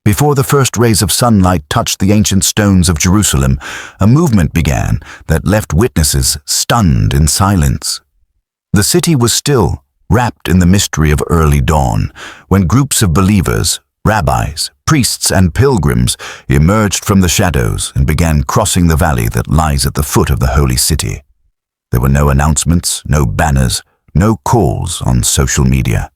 Before the first rays of sunlight touched the ancient stones of Jerusalem, a movement began that left witnesses stunned in silence. The city was still, wrapped in the mystery of early dawn, when groups of believers, rabbis, priests, and pilgrims emerged from the shadows and began crossing the valley that lies at the foot of the holy city. There were no announcements, no banners, no calls on social media.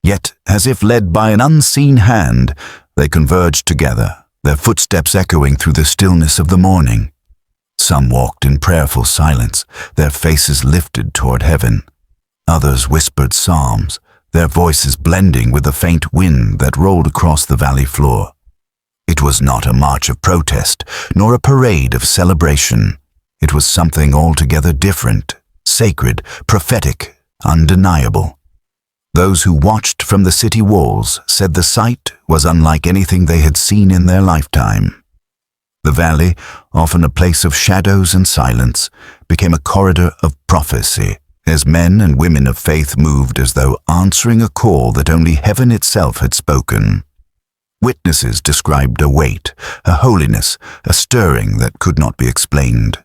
Yet, as if led by an unseen hand, they converged together, their footsteps echoing through the stillness of the morning. Some walked in prayerful silence, their faces lifted toward heaven. Others whispered psalms, their voices blending with the faint wind that rolled across the valley floor. It was not a march of protest, nor a parade of celebration. It was something altogether different, sacred, prophetic, undeniable. Those who watched from the city walls said the sight was unlike anything they had seen in their lifetime. The valley, often a place of shadows and silence, became a corridor of prophecy, as men and women of faith moved as though answering a call that only heaven itself had spoken. Witnesses described a weight, a holiness, a stirring that could not be explained.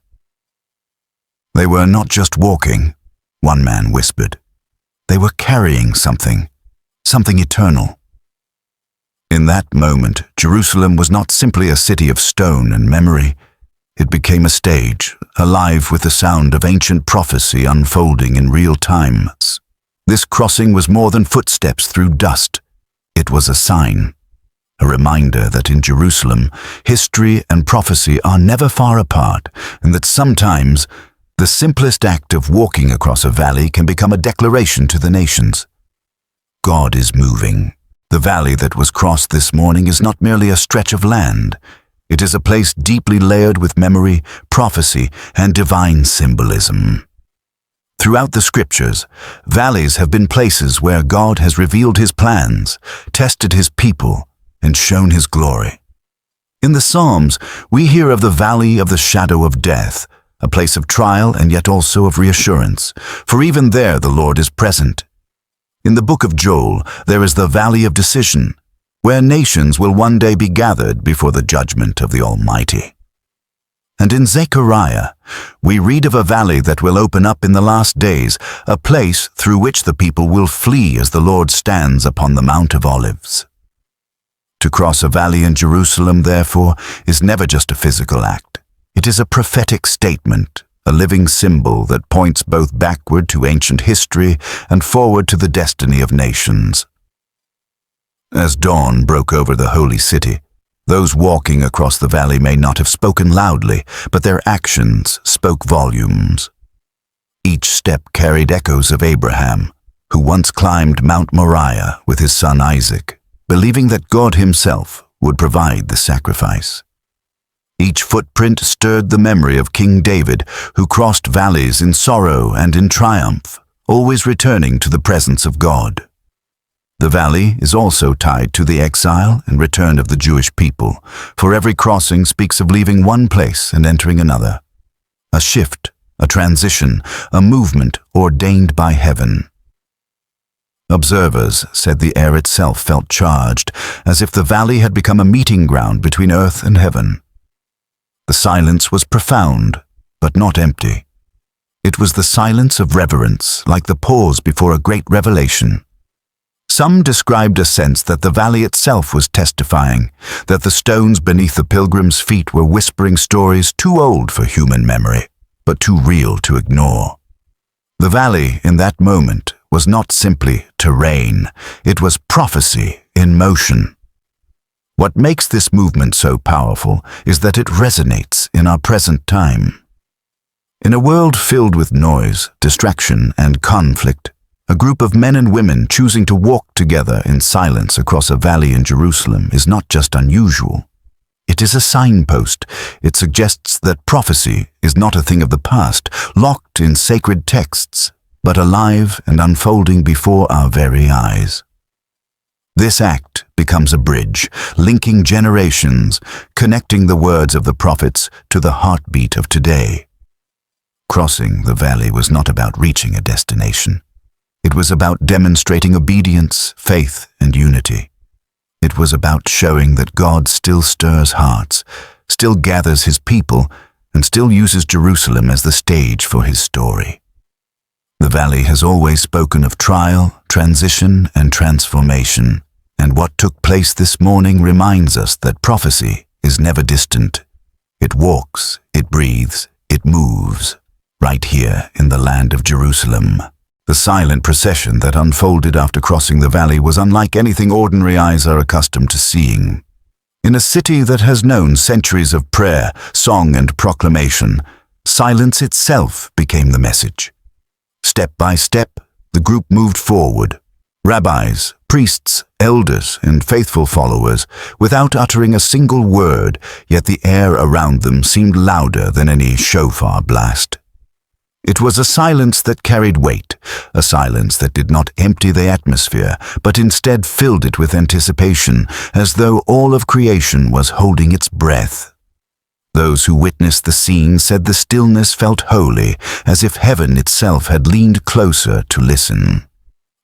They were not just walking, one man whispered. They were carrying something eternal. In that moment, Jerusalem was not simply a city of stone and memory. It became a stage, alive with the sound of ancient prophecy unfolding in real time. This crossing was more than footsteps through dust. It was a sign, a reminder that in Jerusalem, history and prophecy are never far apart, and that sometimes the simplest act of walking across a valley can become a declaration to the nations. God is moving. The valley that was crossed this morning is not merely a stretch of land. It is a place deeply layered with memory, prophecy, and divine symbolism. Throughout the scriptures, valleys have been places where God has revealed his plans, tested his people, and shown his glory. In the Psalms, we hear of the valley of the shadow of death, a place of trial and yet also of reassurance, for even there the Lord is present. In the book of Joel, there is the valley of decision, where nations will one day be gathered before the judgment of the Almighty. And in Zechariah, we read of a valley that will open up in the last days, a place through which the people will flee as the Lord stands upon the Mount of Olives. To cross a valley in Jerusalem, therefore, is never just a physical act. It is a prophetic statement, a living symbol that points both backward to ancient history and forward to the destiny of nations. As dawn broke over the holy city, those walking across the valley may not have spoken loudly, but their actions spoke volumes. Each step carried echoes of Abraham, who once climbed Mount Moriah with his son Isaac, believing that God himself would provide the sacrifice. Each footprint stirred the memory of King David, who crossed valleys in sorrow and in triumph, always returning to the presence of God. The valley is also tied to the exile and return of the Jewish people, for every crossing speaks of leaving one place and entering another. A shift, a transition, a movement ordained by heaven. Observers said the air itself felt charged, as if the valley had become a meeting ground between earth and heaven. The silence was profound, but not empty. It was the silence of reverence, like the pause before a great revelation. Some described a sense that the valley itself was testifying, that the stones beneath the pilgrims' feet were whispering stories too old for human memory, but too real to ignore. The valley, in that moment, was not simply terrain, it was prophecy in motion. What makes this movement so powerful is that it resonates in our present time. In a world filled with noise, distraction, and conflict, a group of men and women choosing to walk together in silence across a valley in Jerusalem is not just unusual. It is a signpost. It suggests that prophecy is not a thing of the past, locked in sacred texts, but alive and unfolding before our very eyes. This act becomes a bridge, linking generations, connecting the words of the prophets to the heartbeat of today. Crossing the valley was not about reaching a destination. It was about demonstrating obedience, faith, and unity. It was about showing that God still stirs hearts, still gathers his people, and still uses Jerusalem as the stage for his story. The valley has always spoken of trial, transition, and transformation, and what took place this morning reminds us that prophecy is never distant. It walks, it breathes, it moves, right here in the land of Jerusalem. The silent procession that unfolded after crossing the valley was unlike anything ordinary eyes are accustomed to seeing. In a city that has known centuries of prayer, song, and proclamation, silence itself became the message. Step by step, the group moved forward. Rabbis, priests, elders, and faithful followers, without uttering a single word, yet the air around them seemed louder than any shofar blast. It was a silence that carried weight, a silence that did not empty the atmosphere, but instead filled it with anticipation, as though all of creation was holding its breath. Those who witnessed the scene said the stillness felt holy, as if heaven itself had leaned closer to listen.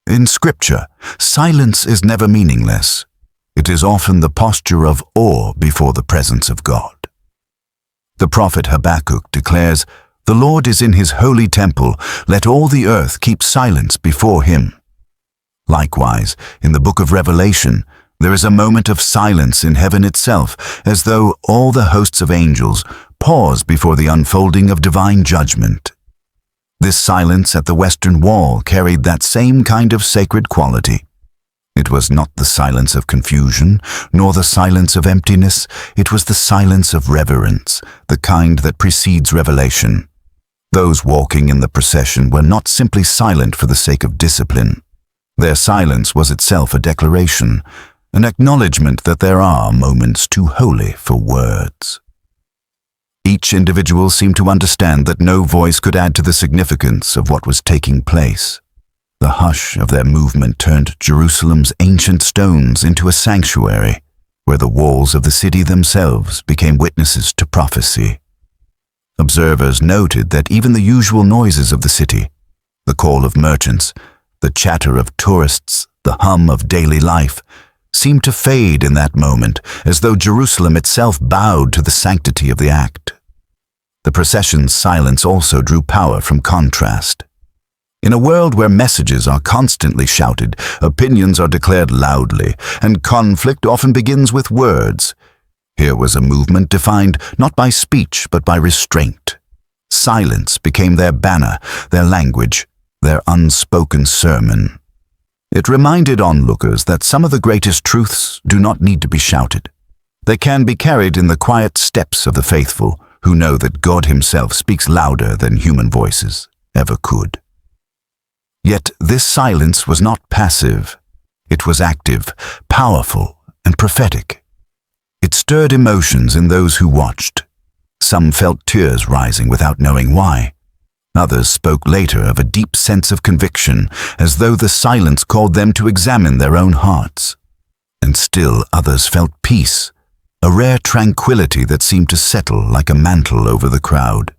In Scripture, silence is never meaningless. It is often the posture of awe before the presence of God. The prophet Habakkuk declares, "The Lord is in his holy temple, let all the earth keep silence before him." Likewise, in the book of Revelation, there is a moment of silence in heaven itself, as though all the hosts of angels pause before the unfolding of divine judgment. This silence at the western wall carried that same kind of sacred quality. It was not the silence of confusion, nor the silence of emptiness. It was the silence of reverence, the kind that precedes revelation. Those walking in the procession were not simply silent for the sake of discipline. Their silence was itself a declaration, an acknowledgement that there are moments too holy for words. Each individual seemed to understand that no voice could add to the significance of what was taking place. The hush of their movement turned Jerusalem's ancient stones into a sanctuary, where the walls of the city themselves became witnesses to prophecy. Observers noted that even the usual noises of the city, the call of merchants, the chatter of tourists, the hum of daily life, seemed to fade in that moment, as though Jerusalem itself bowed to the sanctity of the act. The procession's silence also drew power from contrast. In a world where messages are constantly shouted, opinions are declared loudly, and conflict often begins with words, here was a movement defined not by speech but by restraint. Silence became their banner, their language, their unspoken sermon. It reminded onlookers that some of the greatest truths do not need to be shouted. They can be carried in the quiet steps of the faithful, who know that God himself speaks louder than human voices ever could. Yet this silence was not passive. It was active, powerful, and prophetic. It stirred emotions in those who watched. Some felt tears rising without knowing why. Others spoke later of a deep sense of conviction, as though the silence called them to examine their own hearts. And still others felt peace, a rare tranquility that seemed to settle like a mantle over the crowd.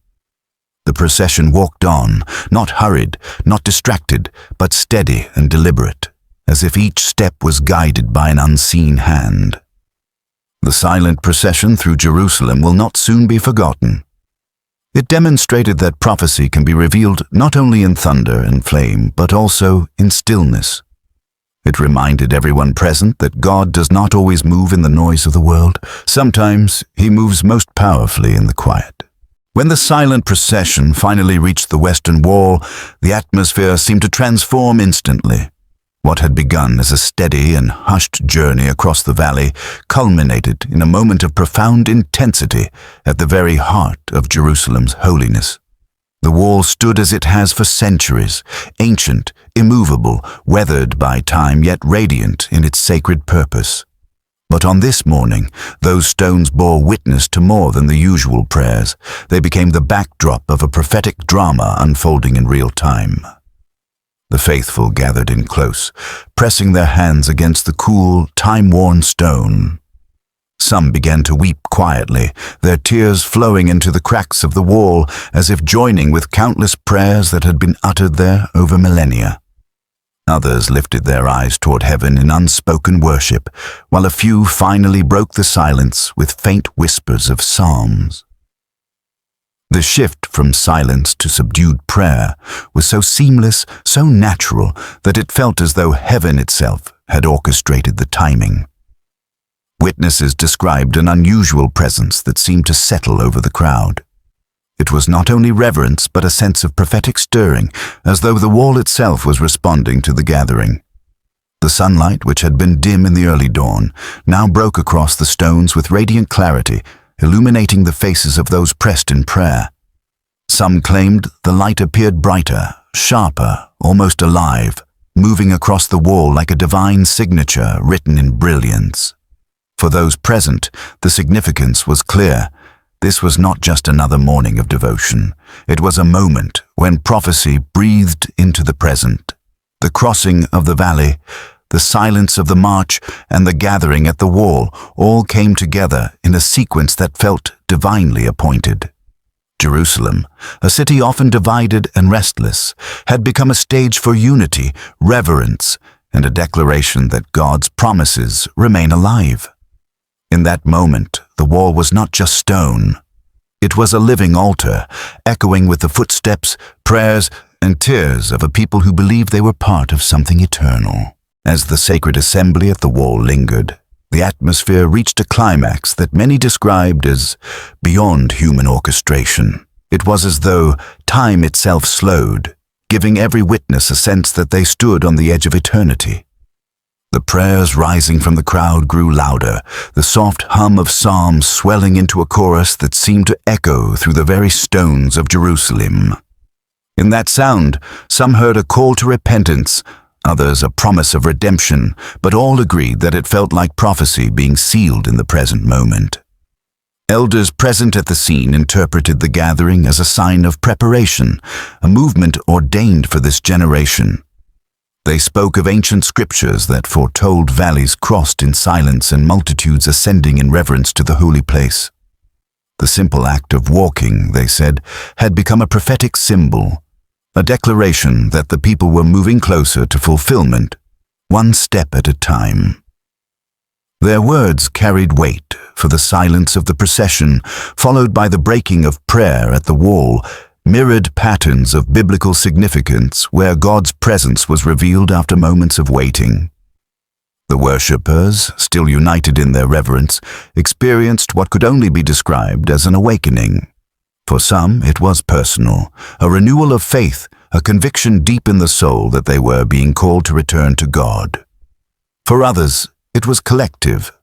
The procession walked on, not hurried, not distracted, but steady and deliberate, as if each step was guided by an unseen hand. The silent procession through Jerusalem will not soon be forgotten. It demonstrated that prophecy can be revealed not only in thunder and flame, but also in stillness. It reminded everyone present that God does not always move in the noise of the world. Sometimes he moves most powerfully in the quiet. When the silent procession finally reached the western wall, the atmosphere seemed to transform instantly. What had begun as a steady and hushed journey across the valley culminated in a moment of profound intensity at the very heart of Jerusalem's holiness. The wall stood as it has for centuries, ancient, immovable, weathered by time, yet radiant in its sacred purpose. But on this morning, those stones bore witness to more than the usual prayers. They became the backdrop of a prophetic drama unfolding in real time. The faithful gathered in close, pressing their hands against the cool, time-worn stone. Some began to weep quietly, their tears flowing into the cracks of the wall as if joining with countless prayers that had been uttered there over millennia. Others lifted their eyes toward heaven in unspoken worship, while a few finally broke the silence with faint whispers of psalms. The shift from silence to subdued prayer was so seamless, so natural, that it felt as though heaven itself had orchestrated the timing. Witnesses described an unusual presence that seemed to settle over the crowd. It was not only reverence but a sense of prophetic stirring, as though the wall itself was responding to the gathering. The sunlight, which had been dim in the early dawn, now broke across the stones with radiant clarity, illuminating the faces of those pressed in prayer. Some claimed the light appeared brighter, sharper, almost alive, moving across the wall like a divine signature written in brilliance. For those present, the significance was clear. This was not just another morning of devotion. It was a moment when prophecy breathed into the present. The crossing of the valley, the silence of the march, and the gathering at the wall all came together in a sequence that felt divinely appointed. Jerusalem, a city often divided and restless, had become a stage for unity, reverence, and a declaration that God's promises remain alive. In that moment, the wall was not just stone. It was a living altar, echoing with the footsteps, prayers, and tears of a people who believed they were part of something eternal. As the sacred assembly at the wall lingered, the atmosphere reached a climax that many described as beyond human orchestration. It was as though time itself slowed, giving every witness a sense that they stood on the edge of eternity. The prayers rising from the crowd grew louder, the soft hum of psalms swelling into a chorus that seemed to echo through the very stones of Jerusalem. In that sound, some heard a call to repentance, others a promise of redemption, but all agreed that it felt like prophecy being sealed in the present moment. Elders present at the scene interpreted the gathering as a sign of preparation, a movement ordained for this generation. They spoke of ancient scriptures that foretold valleys crossed in silence and multitudes ascending in reverence to the holy place. The simple act of walking, they said, had become a prophetic symbol, a declaration that the people were moving closer to fulfillment, one step at a time. Their words carried weight, for the silence of the procession, followed by the breaking of prayer at the wall, mirrored patterns of biblical significance where God's presence was revealed after moments of waiting. The worshippers, still united in their reverence, experienced what could only be described as an awakening. For some, it was personal, a renewal of faith, a conviction deep in the soul that they were being called to return to God. For others, it was collective,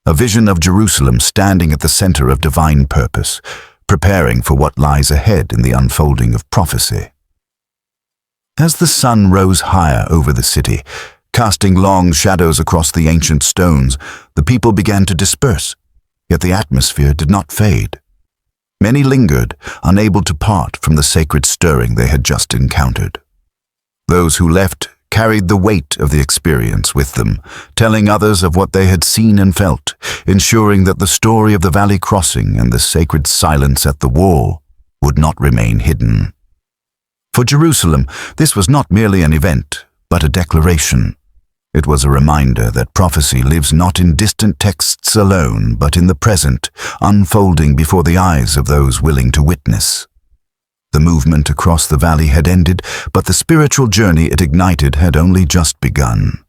a vision of Jerusalem standing at the center of divine purpose, preparing for what lies ahead in the unfolding of prophecy. As the sun rose higher over the city, casting long shadows across the ancient stones, the people began to disperse, yet the atmosphere did not fade. Many lingered, unable to part from the sacred stirring they had just encountered. Those who left carried the weight of the experience with them, telling others of what they had seen and felt, ensuring that the story of the valley crossing and the sacred silence at the wall would not remain hidden. For Jerusalem, this was not merely an event, but a declaration. It was a reminder that prophecy lives not in distant texts alone, but in the present, unfolding before the eyes of those willing to witness. The movement across the valley had ended, but the spiritual journey it ignited had only just begun.